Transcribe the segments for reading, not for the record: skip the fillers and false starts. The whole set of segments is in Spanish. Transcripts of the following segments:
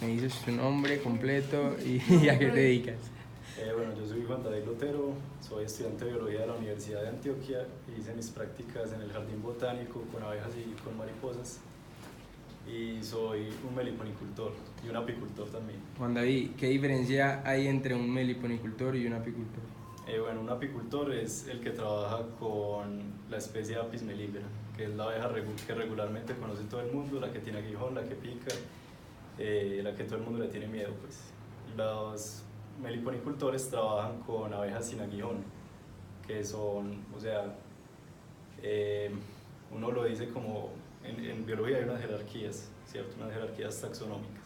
Me dices tu nombre completo y a qué te dedicas. Bueno, yo soy Juan David Lotero, soy estudiante de biología de la Universidad de Antioquia. Hice mis prácticas en el jardín botánico con abejas y con mariposas. Y soy un meliponicultor y un apicultor también. Juan David, ¿qué diferencia hay entre un meliponicultor y un apicultor? Bueno, un apicultor es el que trabaja con la especie Apis mellifera, que es la abeja que regularmente conoce todo el mundo, la que tiene aguijón, la que pica, la que todo el mundo le tiene miedo, pues. Los meliponicultores trabajan con abejas sin aguijón, que son, o sea, eh, uno lo dice como, en biología hay unas jerarquías, ¿cierto? Unas jerarquías taxonómicas.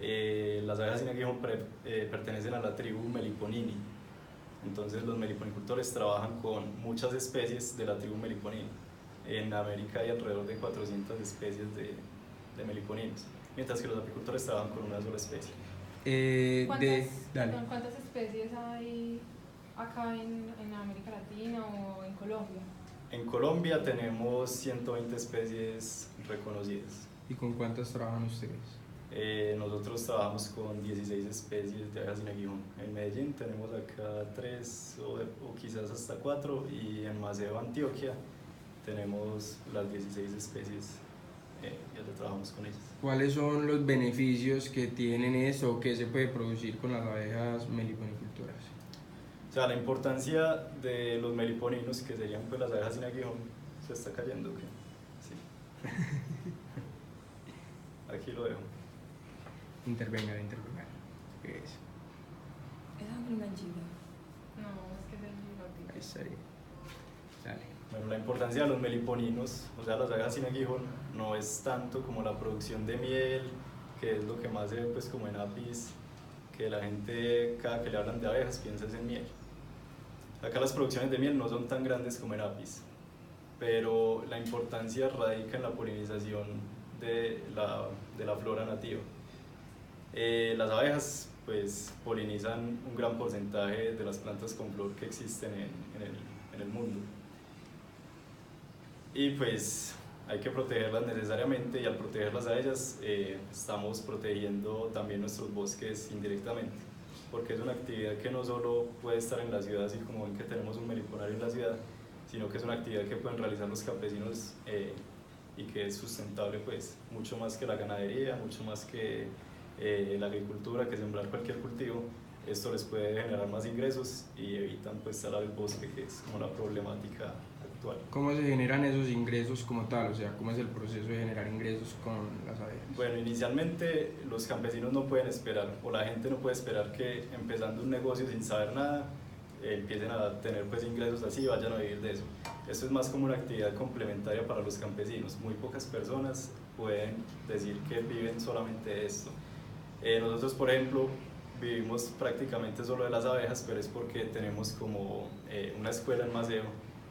Las abejas sin aguijón pertenecen a la tribu Meliponini. Entonces los meliponicultores trabajan con muchas especies de la tribu Meliponini. En América hay alrededor de 400 especies de meliponinos, mientras que los apicultores trabajan con una sola especie. Dale. ¿Cuántas especies hay acá en América Latina o en Colombia? En Colombia tenemos 120 especies reconocidas. ¿Y con cuántas trabajan ustedes? Nosotros trabajamos con 16 especies de abejas sin aguijón. En Medellín tenemos acá 3 o quizás hasta 4, y en Maceo, Antioquia, tenemos las 16 especies, ya trabajamos con ellas. ¿Cuáles son los beneficios que tienen eso o qué se puede producir con las abejas meliponicultoras? O sea, la importancia de los meliponinos, que serían pues las abejas sin aguijón, se está cayendo, ¿qué? Sí. Aquí lo dejo. Intervenga. ¿Qué es? Esa es una chica. No, es que es el bigote. Ahí estaría. Dale. Bueno, la importancia de los meliponinos, o sea, las abejas sin aguijón, no es tanto como la producción de miel, que es lo que más se ve pues como en Apis, que la gente cada que le hablan de abejas piensa en miel. Acá las producciones de miel no son tan grandes como en Apis, pero la importancia radica en la polinización de la flora nativa. Las abejas pues polinizan un gran porcentaje de las plantas con flor que existen en el mundo. Y pues hay que protegerlas necesariamente, y al protegerlas a ellas estamos protegiendo también nuestros bosques indirectamente, porque es una actividad que no solo puede estar en la ciudad, así como ven que tenemos un meliponario en la ciudad, sino que es una actividad que pueden realizar los campesinos y que es sustentable pues mucho más que la ganadería, mucho más que la agricultura, que sembrar cualquier cultivo. Esto les puede generar más ingresos y evitan pues talar el bosque, que es como la problemática actual. ¿Cómo se generan esos ingresos como tal? O sea, ¿cómo es el proceso de generar ingresos con las abejas? Bueno, inicialmente los campesinos no pueden esperar, o la gente no puede esperar que empezando un negocio sin saber nada empiecen a tener pues ingresos así y vayan a vivir de eso. Esto es más como una actividad complementaria para los campesinos. Muy pocas personas pueden decir que viven solamente de esto. Nosotros, por ejemplo, vivimos prácticamente solo de las abejas, pero es porque tenemos como una escuela en Maceo.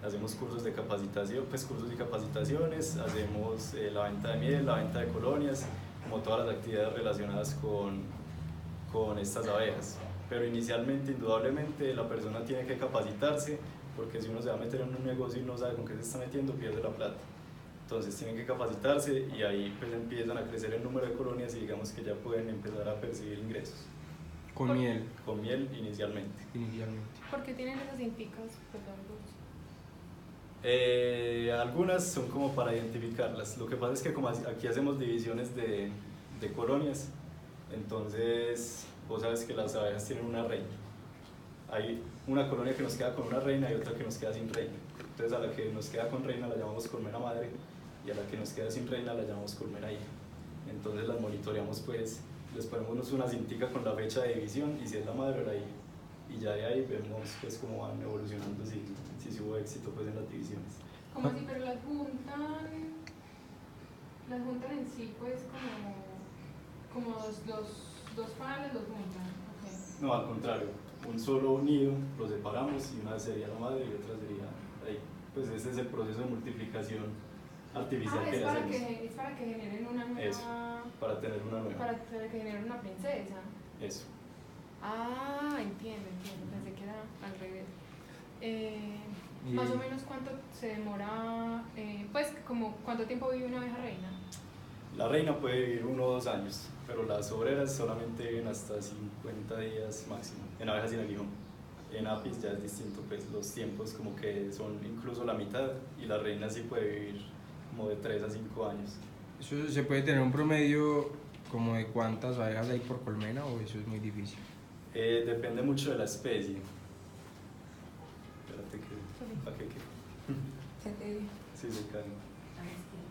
Hacemos cursos de capacitación, pues cursos y capacitaciones, hacemos la venta de miel, la venta de colonias, como todas las actividades relacionadas con estas abejas. Pero inicialmente, indudablemente, la persona tiene que capacitarse, porque si uno se va a meter en un negocio y no sabe con qué se está metiendo, pierde la plata. Entonces tienen que capacitarse, y ahí pues empiezan a crecer el número de colonias y digamos que ya pueden empezar a percibir ingresos. Con miel. Con miel inicialmente. ¿Por qué tienen esas cinticas? Perdón, Algunas son como para identificarlas. Lo que pasa es que como aquí hacemos divisiones de colonias, entonces vos sabes que las abejas tienen una reina. Hay una colonia que nos queda con una reina y otra que nos queda sin reina. Entonces a la que nos queda con reina la llamamos colmena madre, y a la que nos queda sin reina la llamamos colmena hija. Entonces las monitoreamos, pues les ponemos una cintica con la fecha de división y si es la madre o la hija, y ya de ahí vemos pues cómo van evolucionando, si hubo éxito pues en las divisiones. ¿Cómo así? Pero las juntan en sí pues como dos pares los juntan. Okay. No, al contrario, un solo nido lo separamos y una sería la madre y otra sería ahí. Pues ese es el proceso de multiplicación artificial que hacemos. Es para que generen una nueva. Eso, para tener una nueva. Para que generen una princesa. Eso. Ah, entiendo. Pensé que era al revés. Más o menos cuánto se demora, pues como cuánto tiempo vive una abeja reina. La reina puede vivir 1 o 2 años, pero las obreras solamente viven hasta 50 días máximo, en abejas sin aguijón. En apis ya es distinto, pues los tiempos como que son incluso la mitad y la reina sí puede vivir como de 3 a 5 años. ¿Eso se puede tener un promedio como de cuántas abejas hay por colmena o eso es muy difícil? Depende mucho de la especie. Espérate que... ¿Para qué? ¿Se te dio? Sí, se cae. Ah, es que-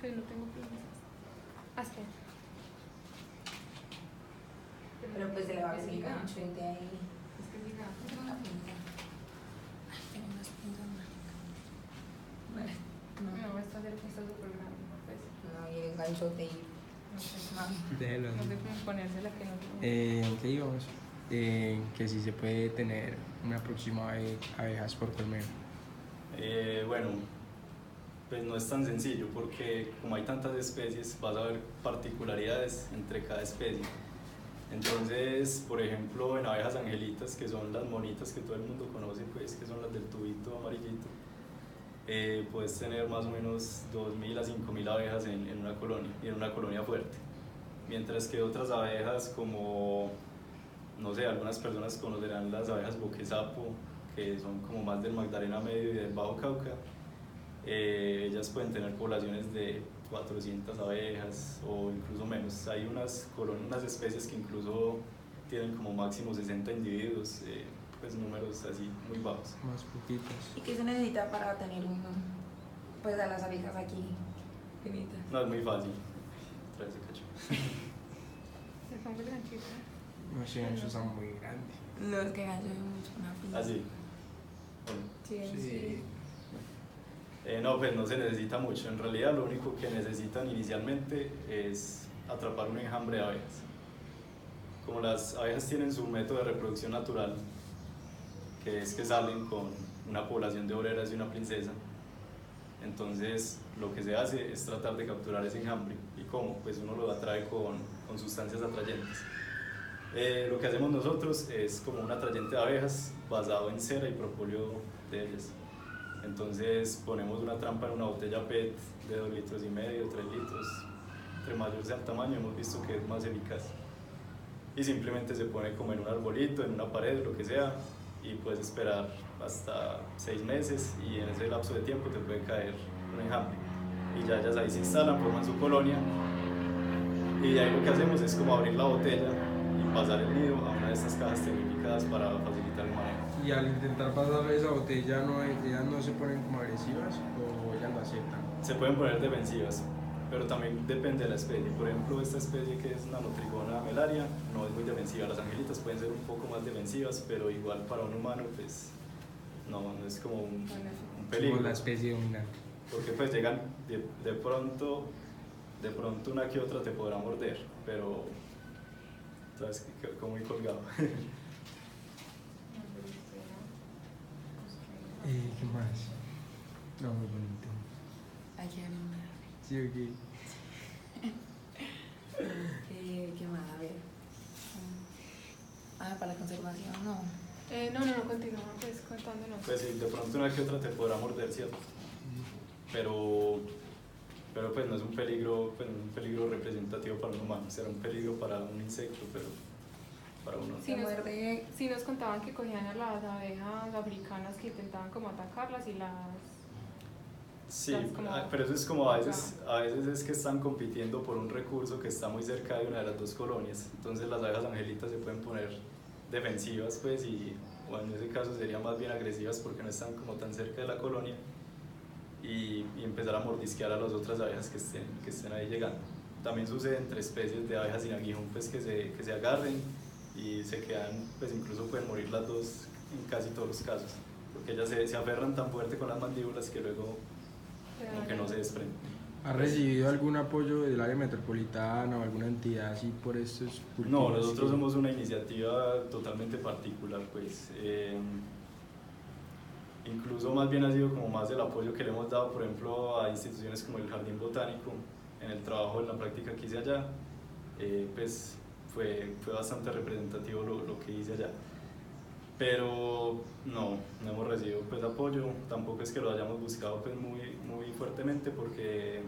Pero no tengo plumas. Hasta. Pero pues se le va a ver el gancho de ahí. Es que diga. Tengo una punta. Ay, tengo unas puntas mágicas. Bueno, No, está súper grande. Pues, no, y el ganchote y... no sé. Déjelo. No sé cómo ponérsela que no tengo. ¿En qué íbamos? Que si se puede tener una aproximada de abejas por colmena. Bueno, pues no es tan sencillo porque como hay tantas especies vas a ver particularidades entre cada especie. Entonces, por ejemplo, en abejas angelitas, que son las monitas que todo el mundo conoce, pues que son las del tubito amarillito, puedes tener más o menos 2.000 a 5.000 abejas en una colonia y en una colonia fuerte. Mientras que otras abejas como, no sé, algunas personas conocerán las abejas boquesapo, que son como más del Magdalena Medio y del Bajo Cauca. Ellas pueden tener poblaciones de 400 abejas o incluso menos. Hay unas especies que incluso tienen como máximo 60 individuos, pues números así muy bajos. Más poquitas. ¿Y qué se necesita para tener uno? Pues a las abejas aquí. Finitas. No, es muy fácil. Trae ese cacho. Se pongo el ganchito. No sé, eso está muy grande. No, es que gancho es mucho una pinta. Así. Bueno. Sí, sí. No, pues no se necesita mucho. En realidad lo único que necesitan inicialmente es atrapar un enjambre de abejas. Como las abejas tienen su método de reproducción natural, que es que salen con una población de obreras y una princesa, entonces lo que se hace es tratar de capturar ese enjambre. ¿Y cómo? Pues uno lo atrae con sustancias atrayentes. Lo que hacemos nosotros es como un atrayente de abejas basado en cera y propóleo de ellas. Entonces ponemos una trampa en una botella PET de 2,5 litros, 3 litros. Entre mayor sea el tamaño hemos visto que es más eficaz. Y simplemente se pone como en un arbolito, en una pared, lo que sea, y puedes esperar hasta 6 meses y en ese lapso de tiempo te puede caer un enjambre. Y ya ellas ahí se instalan, forman su colonia y de ahí lo que hacemos es como abrir la botella y pasar el nido a una de estas cajas termificadas para facilitar el manejo. Y al intentar pasar esa botella, ellas no se ponen como agresivas o ellas lo aceptan. Se pueden poner defensivas, pero también depende de la especie. Por ejemplo, esta especie que es Nanotrigona melaria no es muy defensiva. Las angelitas pueden ser un poco más defensivas, pero igual para un humano pues no es como un peligro. Como la especie dominante. Porque pues llegan de pronto una que otra te podrá morder, pero sabes como muy colgado. ¿Qué más? No, muy bonito. Aquí hay una. Sí, ok. ¿Qué más? A ver. Para la conservación, no. No, continúa pues contándonos. Pues sí, de pronto una que otra te podrá morder, ¿cierto? Pero pues no es un peligro, pues no es un peligro representativo para un humano, será un peligro para un insecto, pero para uno no. Sí, muerde. Sí nos contaban que cogían a las abejas africanas que intentaban como atacarlas y las... Sí, las como- pero eso es como a veces es que están compitiendo por un recurso que está muy cerca de una de las dos colonias, entonces las abejas angelitas se pueden poner defensivas pues o en ese caso serían más bien agresivas porque no están como tan cerca de la colonia y empezar a mordisquear a las otras abejas que estén ahí llegando. También sucede entre especies de abejas sin aguijón pues que se agarren y se quedan, pues incluso pueden morir las dos en casi todos los casos, porque ellas se aferran tan fuerte con las mandíbulas que luego como que no se desprenden. ¿Ha recibido algún apoyo del área metropolitana o alguna entidad así por estos cultivos? No, nosotros somos una iniciativa totalmente particular, pues incluso más bien ha sido como más el apoyo que le hemos dado, por ejemplo, a instituciones como el Jardín Botánico, en el trabajo, en la práctica que hice allá, pues fue bastante representativo lo que hice allá. Pero no hemos recibido pues apoyo, tampoco es que lo hayamos buscado pues muy fuertemente porque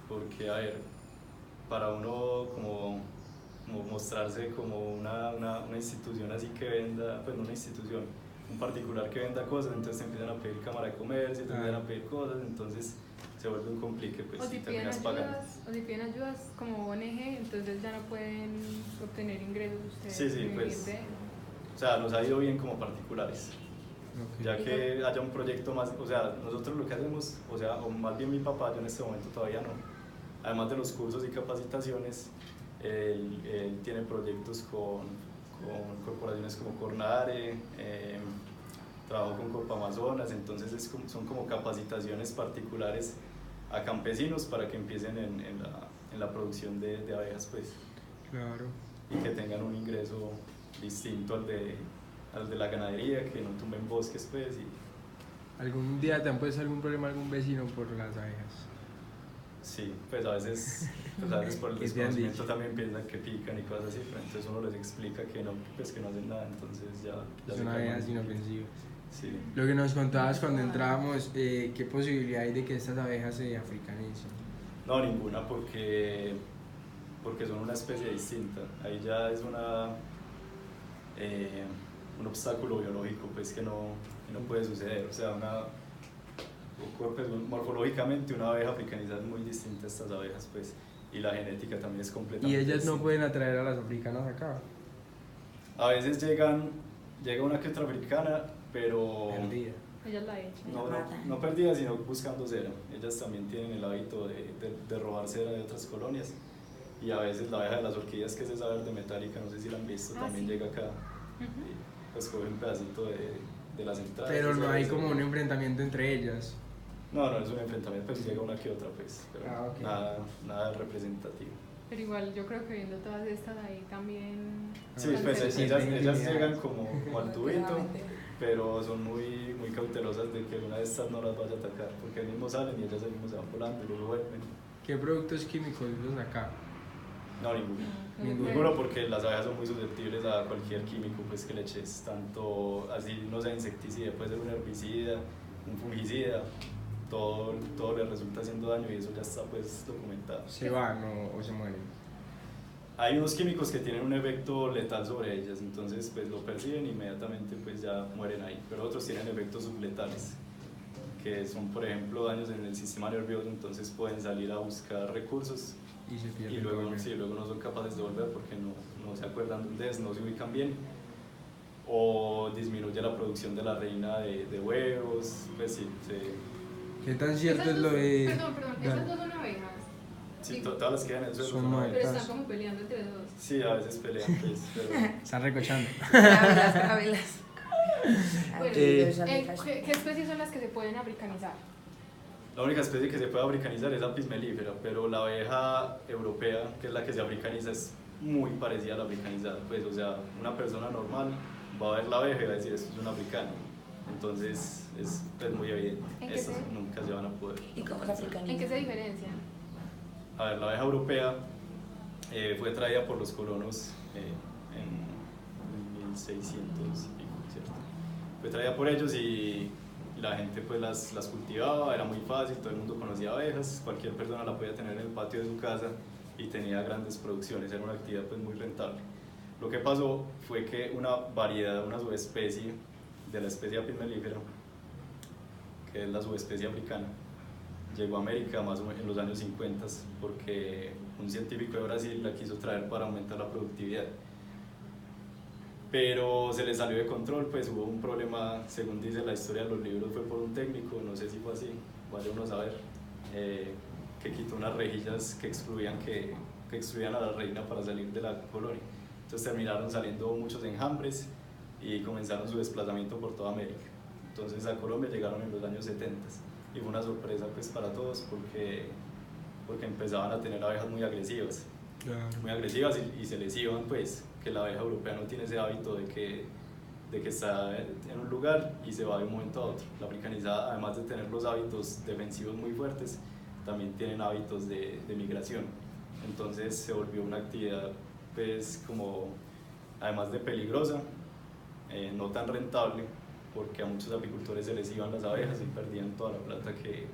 porque a ver, para uno como mostrarse como una institución así que venda, pues no una institución, un particular que venda cosas, entonces te empiezan a pedir cámara de comercio, te empiezan a pedir cosas, entonces se vuelve un complique, pues O si y piden terminas pagando. ayudas, o si piden ayudas como ONG, entonces ya no pueden obtener ingresos ustedes. Sí, sí, ni vivir pues. de eso. O sea, nos ha ido bien como particulares. Ok. Ya que haya un proyecto más, o sea, nosotros lo que hacemos, o sea, o más bien mi papá, yo en este momento todavía no, además de los cursos y capacitaciones, él tiene proyectos con corporaciones como Cornare, trabajo con Corpo Amazonas, entonces son como capacitaciones particulares a campesinos para que empiecen en la producción de abejas, pues, Claro. y que tengan un ingreso distinto al de la ganadería, que no tumben bosques, pues, y ¿Algún día te han puesto algún problema algún vecino por las abejas? sí, pues a veces por el ¿Qué te han desconocimiento dicho? también piensan que pican y cosas así, pero entonces uno les explica que no, pues que no hacen nada, entonces ya se Son calman. abejas inofensivas. Sí. Lo que nos contabas cuando entrábamos, ¿qué posibilidad hay de que estas abejas se africanicen? No, ninguna, porque son una especie distinta. Ahí ya es un obstáculo biológico, pues que no puede suceder. O sea, pues, morfológicamente una abeja africanizada es muy distinta a estas abejas, pues, y la genética también es Y completamente ellas no distinta. pueden atraer a las africanas acá. A veces llega una que otra africana, pero Perdida. Ellas la echan. no perdida, sino buscando cera. Ellas también tienen el hábito de robar cera de otras colonias. Y a veces la abeja de las orquídeas, que es esa verde metálica, no sé si la han visto, también sí. llega acá. Ujú. Y pues coge un pedacito de las entradas. Pero y no se hay la- como un enfrentamiento entre ellas. No es un enfrentamiento, pues llega una que otra, pues. Pero Ok. nada representativo. Pero igual yo creo que viendo todas estas ahí también. Sí, Ah, pues sí, ellas intimidad. llegan como al tubito, pero son muy cautelosas de que una de estas no las vaya a atacar, porque ahí mismo salen y ellas ahí mismo se van volando y luego vuelven. ¿Qué productos químicos usan acá? No, ninguno. Ninguno. Ninguno, porque las abejas son muy susceptibles a cualquier químico pues, que le eches, tanto así no sea insecticida, puede ser un herbicida, un fungicida, todo le resulta haciendo daño y eso ya está pues documentado. ¿Se van o se mueren? Hay unos químicos que tienen un efecto letal sobre ellas, entonces pues lo perciben e inmediatamente pues ya mueren ahí, pero otros tienen efectos subletales, que son por ejemplo daños en el sistema nervioso, entonces pueden salir a buscar recursos Y se pierden. y luego, por sí, luego no son capaces de volver porque no se acuerdan de ustedes, no se ubican bien, o disminuye la producción de la reina de huevos, pues sí, ¿Qué tan cierto Esas es lo dos- de...? Perdón, Dale. esas dos son abejas. sí, Sí. todas las que quedan en el suelo Son son muertas. Pero abejas. están como peleando entre dos. Sí, a veces pelean, pues, pero Están recochando. Ábelas. Bueno, ¿qué especies son las que se pueden africanizar? la única especie que se puede africanizar es Apis mellifera, pero la abeja europea, que es la que se africaniza, es muy parecida a la africanizada, pues, o sea, una persona normal va a ver la abeja y va a decir, esto es un africano, entonces es muy evidente, ¿En qué estas se- nunca se van a poder. ¿Y cómo se africaniza? ¿En qué se diferencian? A ver, la abeja europea fue traída por los colonos en 1600 y pico, ¿cierto? Fue traída por ellos y la gente pues las cultivaba, era muy fácil, todo el mundo conocía abejas, cualquier persona la podía tener en el patio de su casa y tenía grandes producciones, era una actividad pues muy rentable. Lo que pasó fue que una variedad, una subespecie de la especie Apis mellifera, que es la subespecie africana, llegó a América más o menos en los años 50 porque un científico de Brasil la quiso traer para aumentar la productividad. Pero se le salió de control, pues hubo un problema, según dice la historia de los libros, fue por un técnico, no sé si fue así, vaya uno a saber, que quitó unas rejillas que excluían a la reina para salir de la colonia. Entonces terminaron saliendo muchos enjambres y comenzaron su desplazamiento por toda América. Entonces a Colombia llegaron en los años 70 y fue una sorpresa pues para todos porque empezaban a tener abejas muy agresivas y se les iban, pues, que la abeja europea no tiene ese hábito de que está en un lugar y se va de un momento a otro. La africanizada, además de tener los hábitos defensivos muy fuertes, también tienen hábitos de migración. Entonces se volvió una actividad, pues, como, además de peligrosa, no tan rentable, porque a muchos apicultores se les iban las abejas y perdían toda la plata que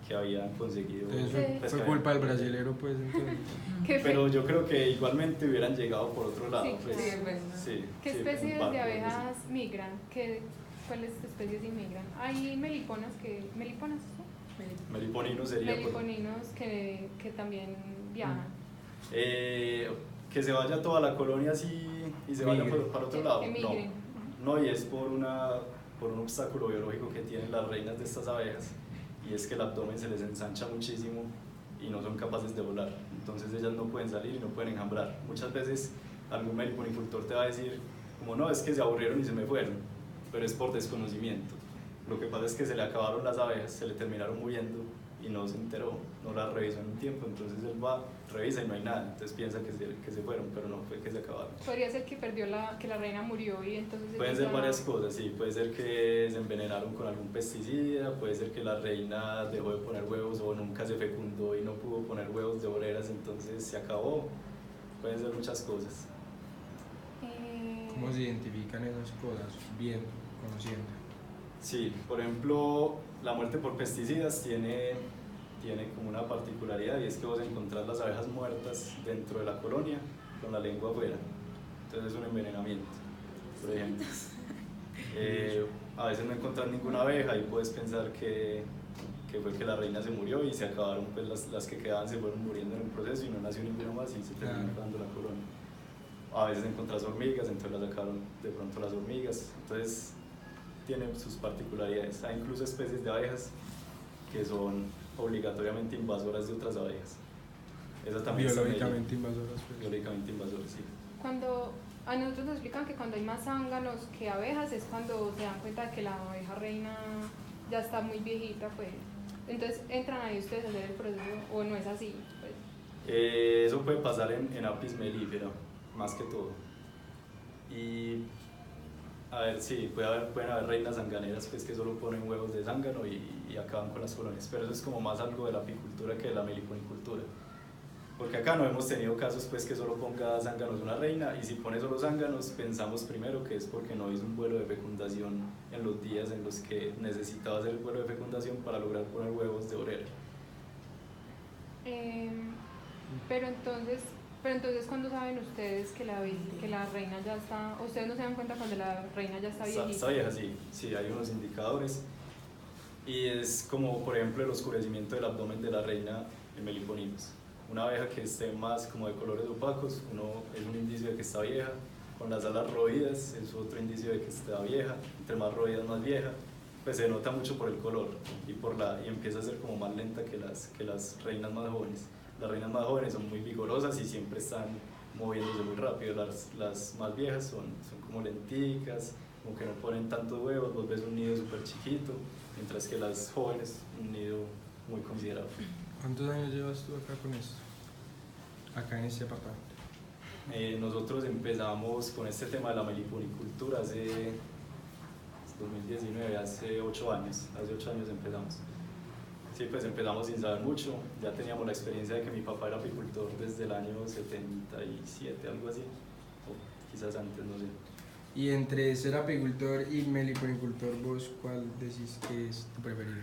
que habían conseguido. Entonces pues, fue que culpa del habían- brasilero, pues, entonces. ¿Qué, Pero yo creo que igualmente hubieran llegado por otro lado. Sí, Pues, sí, pues, sí, ¿Qué sí, especies un barco, de algo así. abejas migran? ¿Cuáles especies inmigran? Hay meliponas ¿meliponas? ¿Sí? Meliponino sería. pues, Meliponinos que también viajan. que se vaya toda la colonia así y se vaya Migre. para otro Que- lado. que No, migren. no, y es por un obstáculo biológico que tienen las reinas de estas abejas, y es que el abdomen se les ensancha muchísimo y no son capaces de volar. Entonces ellas no pueden salir y no pueden enjambrar. Muchas veces algún meliponicultor te va a decir, como no, es que se aburrieron y se me fueron, pero es por desconocimiento. Lo que pasa es que se le acabaron las abejas, se le terminaron muriendo y no se enteró, no las revisó en un tiempo. Entonces él va, revisa y no hay nada, entonces piensa que se fueron, pero no, fue que se acabaron. Podría ser que que la reina murió y entonces Pueden ellos ser ya- varias cosas, sí, puede ser que se envenenaron con algún pesticida, puede ser que la reina dejó de poner huevos o nunca se fecundó y no pudo poner huevos de obreras, entonces se acabó. Pueden ser muchas cosas. ¿Cómo se identifican esas cosas? Viendo, conociendo. Sí, por ejemplo, la muerte por pesticidas tiene como una particularidad, y es que vos encontrás las abejas muertas dentro de la colonia con la lengua afuera. Entonces es un envenenamiento, por ejemplo. A veces no encontrás ninguna abeja y puedes pensar que fue que la reina se murió y se acabaron, pues las que quedaban se fueron muriendo en el proceso y no nació ninguna más y se terminó Claro. acabando la colonia. A veces encontrás hormigas, entonces las sacaron de pronto las hormigas. Entonces tiene sus particularidades. Hay incluso especies de abejas que son obligatoriamente invasoras de otras abejas. Esa también está en Biológicamente invasoras, pues. biológicamente invasoras, sí. Cuando a nosotros nos explican que cuando hay más zánganos que abejas es cuando se dan cuenta de que la abeja reina ya está muy viejita, pues. Entonces entran ahí ustedes a hacer el proceso, o no es así, pues. Eso puede pasar en Apis mellifera, más que todo. Y a ver, sí, pueden haber reinas zanganeras, pues, que solo ponen huevos de zángano y acaban con las colonias, pero eso es como más algo de la apicultura que de la meliponicultura. Porque acá no hemos tenido casos, pues, que solo ponga zánganos una reina, y si pone solo zánganos pensamos primero que es porque no hizo un vuelo de fecundación en los días en los que necesitaba hacer el vuelo de fecundación para lograr poner huevos de obrera. Pero entonces, ¿cuándo saben ustedes que la reina ya está? ¿Ustedes no se dan cuenta cuando la reina ya está viejita? Está vieja, sí, hay unos indicadores, y es como, por ejemplo, el oscurecimiento del abdomen de la reina en meliponinos. Una abeja que esté más como de colores opacos, es un indicio de que está vieja. Con las alas roídas es otro indicio de que está vieja. Entre más roídas, más vieja. Pues se nota mucho por el color y empieza a ser como más lenta que las reinas más jóvenes. Las reinas más jóvenes son muy vigorosas y siempre están moviéndose muy rápido. Las más viejas son como lenticas, como que no ponen tantos huevos. Vos ves un nido súper chiquito, mientras que las jóvenes un nido muy considerable. ¿Cuántos años llevas tú acá con esto? Acá en este apartamento. Nosotros empezamos con este tema de la meliponicultura hace 2019, hace 8 años. Hace 8 años empezamos. Sí, pues empezamos sin saber mucho. Ya teníamos la experiencia de que mi papá era apicultor desde el año 77, algo así. O quizás antes, no sé. Y entre ser apicultor y meliponicultor, ¿vos cuál decís que es tu preferido?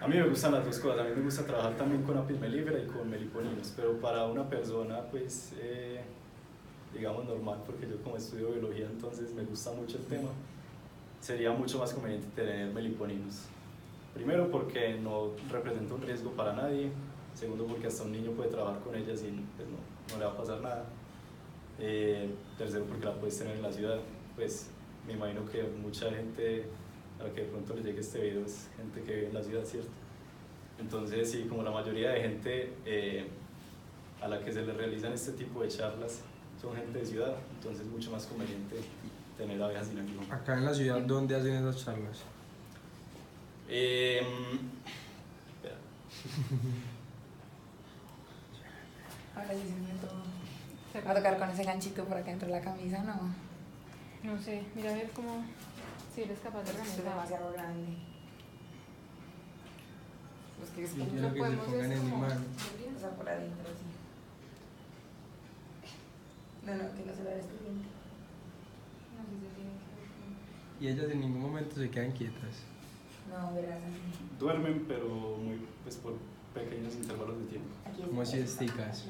A mí me gustan las dos cosas. A mí me gusta trabajar también con Apis mellifera y con meliponinos, pero para una persona, pues, digamos normal, porque yo como estudio biología, entonces me gusta mucho el tema, sería mucho más conveniente tener meliponinos. Primero porque no representa un riesgo para nadie. Segundo porque hasta un niño puede trabajar con ellas y pues, no le va a pasar nada. Tercero porque la puedes tener en la ciudad. Pues me imagino que mucha gente a la que de pronto le llegue este video es gente que vive en la ciudad, ¿cierto? Entonces sí, como la mayoría de gente a la que se le realizan este tipo de charlas son gente de ciudad, entonces es mucho más conveniente tener abejas sin aguijón. Acá en la ciudad, ¿dónde hacen esas charlas? Espera. Ahora sí se me va a tocar con ese ganchito por acá dentro de la camisa, ¿no? No sé, mira a ver cómo, si eres capaz de Es organizar. demasiado grande. Pues que es Yo como quiero que se podemos pongan en mi como- mano. pasar por adentro, sí. No, que no se lo descubriendo. No sé si se tiene que ver. Y ellas en ningún momento se quedan quietas. No, verás así. Duermen, pero muy, pues, por pequeños intervalos de tiempo. Aquí Como siesticas.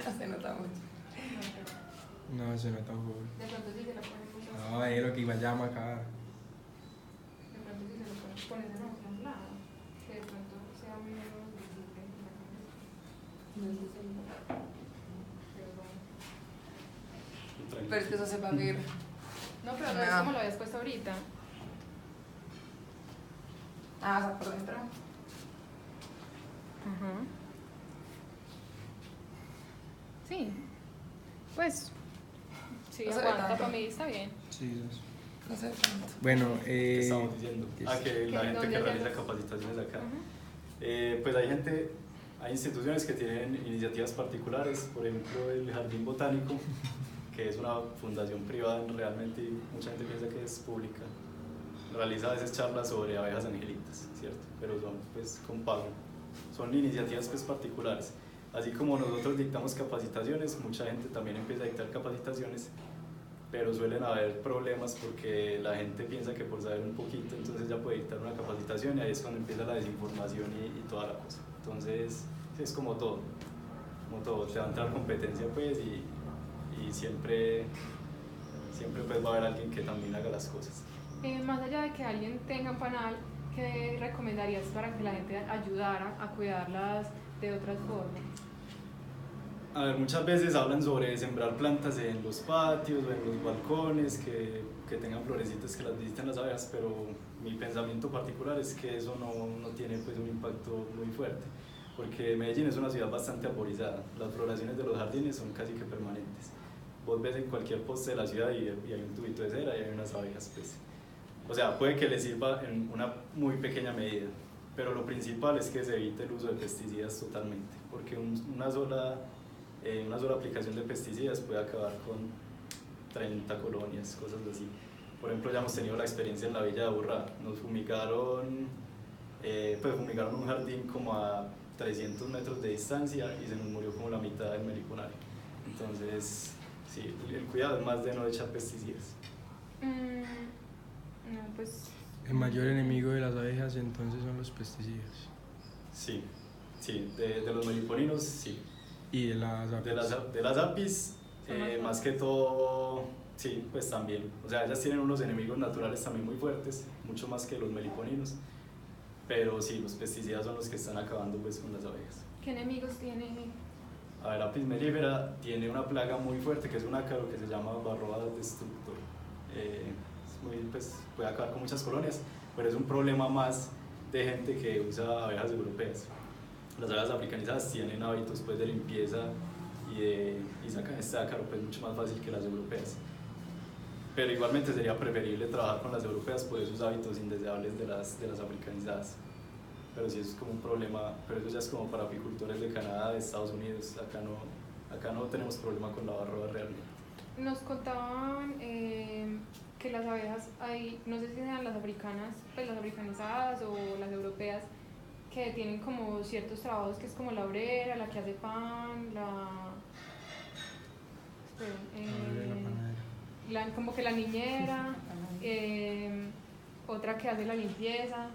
No se nota mucho. No, se nota un poco. De pronto sí se lo ponen mucho. No, es lo que iba a llamar acá. De pronto sí se lo pueden poner en otro lado, que de pronto sea menos visible en la cabeza. No sé si Pero bueno. Pero es que eso se va a ver. No, pero no es No. como lo habías puesto ahorita. Ah, o sea, por dentro. Sí. Pues. Sí, No se ve aguanta, tanto. para mí está bien. Sí, eso. No sé tanto. Bueno, ¿Qué estamos diciendo? ¿qué Que la que gente dónde que realiza hacemos? capacitaciones acá. Ujú. Pues hay instituciones que tienen iniciativas particulares, por ejemplo el Jardín Botánico, que es una fundación privada realmente y mucha gente piensa que es pública. Realiza a veces charlas sobre abejas angelitas, ¿cierto? Pero son pues con pago. Son iniciativas pues particulares. Así como nosotros dictamos capacitaciones, mucha gente también empieza a dictar capacitaciones, pero suelen haber problemas porque la gente piensa que por saber un poquito entonces ya puede dictar una capacitación y ahí es cuando empieza la desinformación y toda la cosa. Entonces es como todo, te va a entrar competencia pues y siempre pues va a haber alguien que también haga las cosas. Más allá de que alguien tenga un panal, ¿qué recomendarías para que la gente ayudara a cuidarlas de otras formas? A ver, muchas veces hablan sobre sembrar plantas en los patios o en los balcones, que tengan florecitas que las visiten las abejas, pero mi pensamiento particular es que eso no tiene pues un impacto muy fuerte, porque Medellín es una ciudad bastante arborizada, las floraciones de los jardines son casi que permanentes. Vos ves en cualquier poste de la ciudad y hay un tubito de cera y hay unas abejas pues. O sea, puede que les sirva en una muy pequeña medida, pero lo principal es que se evite el uso de pesticidas totalmente, porque una sola aplicación de pesticidas puede acabar con 30 colonias, cosas así. Por ejemplo, ya hemos tenido la experiencia en la Villa de Aburrá, nos fumigaron un jardín como a 300 metros de distancia y se nos murió como la mitad del meliponario. Entonces, sí, el cuidado es más de no echar pesticidas. No, pues. el mayor enemigo de las abejas entonces son los pesticidas. Sí, de los meliponinos, sí. Y de las apis. De las apis, más que todo, sí, pues también. O sea, ellas tienen unos enemigos naturales también muy fuertes, mucho más que los meliponinos. Pero sí, los pesticidas son los que están acabando pues con las abejas. ¿Qué enemigos tiene? A ver, Apis mellifera tiene una plaga muy fuerte que es un ácaro que se llama Varroa destructor. Pues, puede acabar con muchas colonias, pero es un problema más de gente que usa abejas europeas. Las abejas africanizadas tienen hábitos pues, de limpieza y sacan este ácaro pues, mucho más fácil que las europeas. Pero igualmente sería preferible trabajar con las europeas por esos hábitos indeseables de las africanizadas. Pero sí, eso es como un problema, pero eso ya es como para apicultores de Canadá, de Estados Unidos. Acá no tenemos problema con la varroa realmente. Nos contaban que las abejas, no sé si sean las africanas, pues las africanizadas o las europeas, que tienen como ciertos trabajos que es como la obrera, la que hace pan, como que la niñera, otra que hace la limpieza.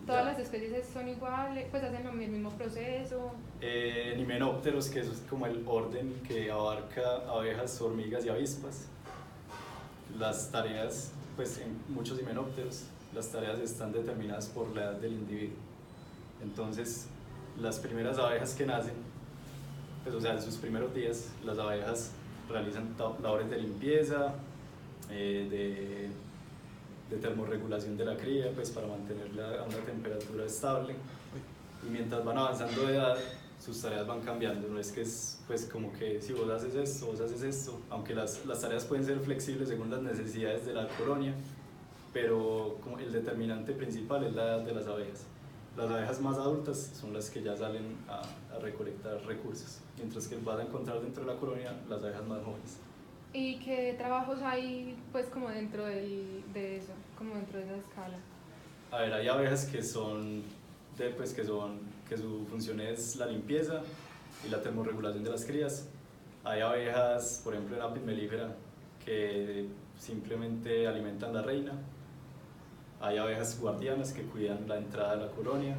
Todas las especies son iguales, pues hacen el mismo proceso. En himenópteros, que eso es como el orden que abarca abejas, hormigas y avispas. Las tareas, pues en muchos himenópteros, las tareas están determinadas por la edad del individuo. Entonces, las primeras abejas que nacen, pues, o sea, en sus primeros días, las abejas realizan labores de limpieza, de termorregulación de la cría, pues para mantenerla a una temperatura estable. Y mientras van avanzando de edad, sus tareas van cambiando. No es que es pues como que si vos haces esto, aunque las tareas pueden ser flexibles según las necesidades de la colonia, pero como el determinante principal es la edad de las abejas. Las abejas más adultas son las que ya salen a recolectar recursos, mientras que vas a encontrar dentro de la colonia las abejas más jóvenes. ¿Y qué trabajos hay pues como dentro de eso, como dentro de esa escala? A ver, hay abejas que que su función es la limpieza y la termorregulación de las crías, Hay abejas, por ejemplo en Apis mellifera, que simplemente alimentan la reina. Hay abejas guardianas que cuidan la entrada de la colonia,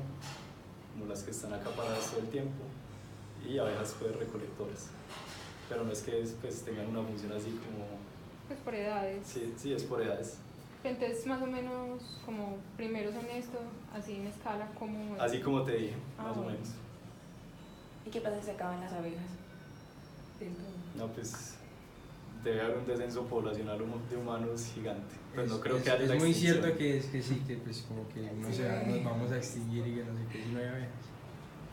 como las que están acaparadas todo el tiempo, y abejas pues recolectoras. Pero no es que pues, tengan una función así como... Pues por edades. Sí, es por edades. Entonces más o menos como primero son esto, así en escala como... Así como te dije, más o bueno. menos. ¿Y qué pasa si se acaban las abejas? Del todo. No, pues debe haber un descenso poblacional de humanos gigante. Pues no creo es, que haya es la muy extinción. cierto que es que sí, que pues como que no Sí. sé, nos vamos a extinguir y que no sé qué, si no hay abejas.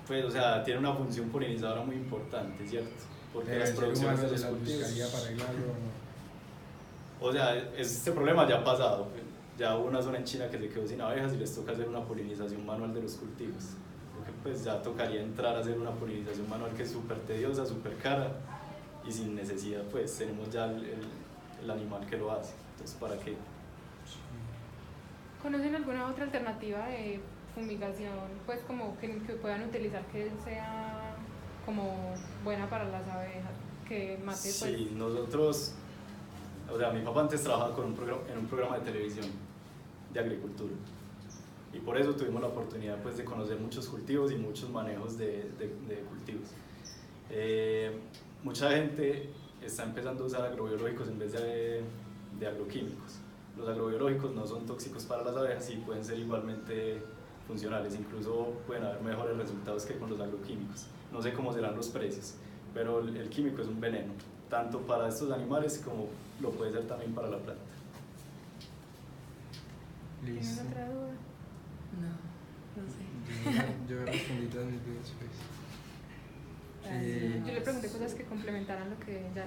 Pues, o sea, tiene una función polinizadora muy importante, ¿cierto? Porque Pero las el ser producciones humano de se los las buscaría para cultivos... arreglarlo o no. O sea, este problema ya ha pasado. Ya hubo una zona en China que se quedó sin abejas y les toca hacer una polinización manual de los cultivos. Porque pues ya tocaría entrar a hacer una polinización manual que es súper tediosa, súper cara y sin necesidad, pues tenemos ya el animal que lo hace. Entonces, ¿para qué? ¿Conocen alguna otra alternativa de fumigación, pues como que puedan utilizar que sea como buena para las abejas, que mate pues? Sí, nosotros, o sea, mi papá antes trabajaba en un programa de televisión de agricultura y por eso tuvimos la oportunidad pues de conocer muchos cultivos y muchos manejos de cultivos. Mucha gente está empezando a usar agrobiológicos en vez de agroquímicos. Los agrobiológicos no son tóxicos para las abejas y pueden ser igualmente funcionales, incluso pueden haber mejores resultados que con los agroquímicos. No sé cómo serán los precios, pero el químico es un veneno, tanto para estos animales como lo puede ser también para la planta. ¿Tienen Listo. otra duda? No sé. Yo respondí todas mis dudas pues. Yo le pregunté cosas que complementaran lo que ya